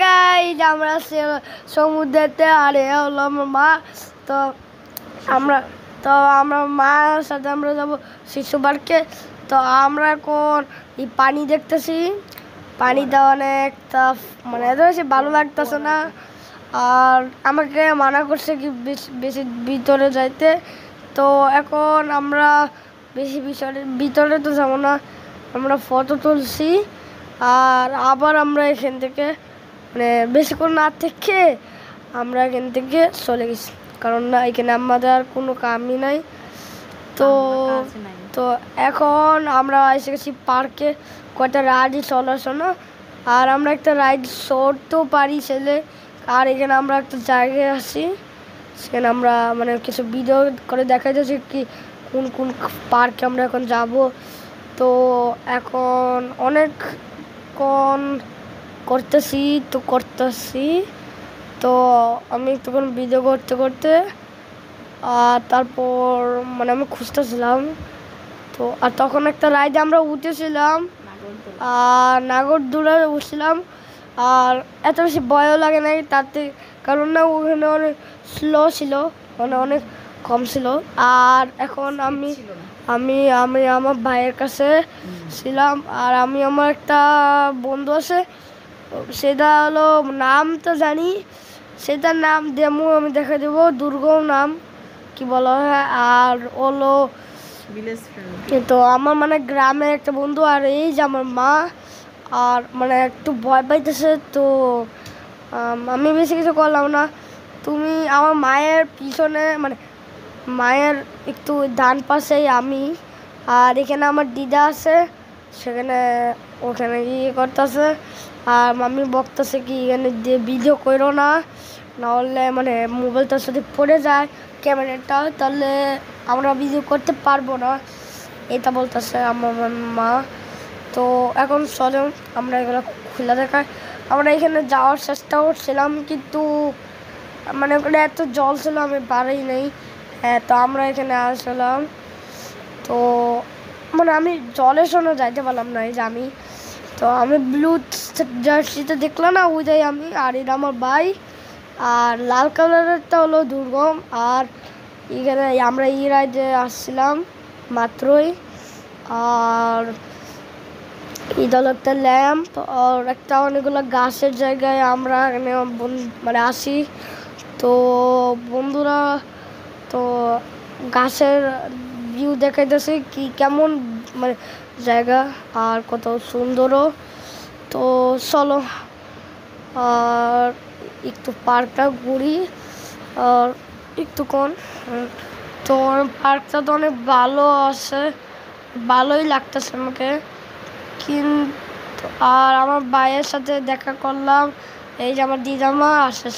Guys আমরা সমুদ্রেতে আর এ হলো আমার মা। তো আমরা আমরা মার সাথে আমরা যাবো শিশু পার্কে। তো আমরা এখন এই পানি দেখতেছি, পানিটা অনেক মানে এত বেশি ভালো লাগতেছে না। আর আমাকে মানা করছে কি বেশি ভিতরে যাইতে। তো এখন আমরা বেশি ভিতরে তো যাবো না, আমরা ফটো তুলছি। আর আবার আমরা এখান থেকে মানে বেশিক্ষণ না থেকে আমরা এখান থেকে চলে গেছি, কারণ না এখানে আমাদের আর কোনো কামই নাই। তো তো এখন আমরা এসে গেছি পার্কে, কয়টা রাইডই চলাছো না। আর আমরা একটা রাইড চড়তেও পারি ছেলে। আর এখানে আমরা একটা জায়গায় আছি, সেখানে আমরা মানে কিছু ভিডিও করে দেখা যাচ্ছে কি কোন কোন পার্কে আমরা এখন যাব। তো এখন অনেকক্ষণ করতেছি। তো আমি তখন ভিডিও করতে করতে তারপর মানে আমি খুঁজতেছিলাম। তো আর তখন একটা রাইডে আমরা উঠেছিলাম, আর নাগরদোলা উঠছিলাম। আর এত বেশি ভয়ও লাগে নাই তাতে, কারণ না ওখানে অনেক স্লো ছিল, মানে অনেক কম ছিল। আর এখন আমি আমার ভাইয়ের কাছে ছিলাম। আর আমি আমার একটা বন্ধু আছে, সেটা হলো নাম তো জানি, সেটার নাম দেমো আমি দেখা দেবো, দুর্গম নাম কি বলা হয়। আর হলো তো আমার মানে গ্রামের একটা বন্ধু। আর এই যে আমার মা, আর মানে একটু ভয় পাইতেছে। তো আমি বেশি কিছু করলাম না। তুমি আমার মায়ের পিছনে, মানে মায়ের একটু ডান পাশেই আমি। আর এখানে আমার দিদা আছে, সেখানে ওখানে গিয়ে করতেছে। আর মামি বকতেছে কি এখানে ভিডিও করো না, নাহলে মানে মোবাইলটার সাথে পড়ে যায় ক্যামেরাটা, তাহলে আমরা ভিডিও করতে পারবো না, এটা বলতেছে আমার মা। তো এখন চলে আমরা এগুলো খোলা দেখায়। আমরা এখানে যাওয়ার চেষ্টা করছিলাম, কিন্তু মানে ওখানে এত জল ছিল আমি পারি নাই। হ্যাঁ, তো আমরা এখানে আসলাম। তো মানে আমি জলের সঙ্গে যাইতে পারলাম না, এই যে আমি। তো আমি ব্লু জার্সিতে দেখলাম না, ওইটাই আমি। আর এটা আমার ভাই। আর লাল কালারেরটা হলো দুর্গম। আর এখানে আমরা এই রাইডে আসছিলাম মাত্রই। আর এটা হলো একটা ল্যাম্প, আর একটা অনেকগুলো গাছের জায়গায় আমরা এখানে মানে আসি। তো বন্ধুরা, তো গাছের ভিউ দেখাইতেছে কি কেমন মানে জায়গা, আর কত সুন্দরও। তো চলো আর একটু পার্কটা ঘুরি আর একটুক্ষণ। তো পার্কটা তো অনেক ভালো আছে, ভালোই লাগতেছে আমাকে। কিন্তু আর আমার ভাইয়ের সাথে দেখা করলাম, এই যে আমার দিদামা আসে।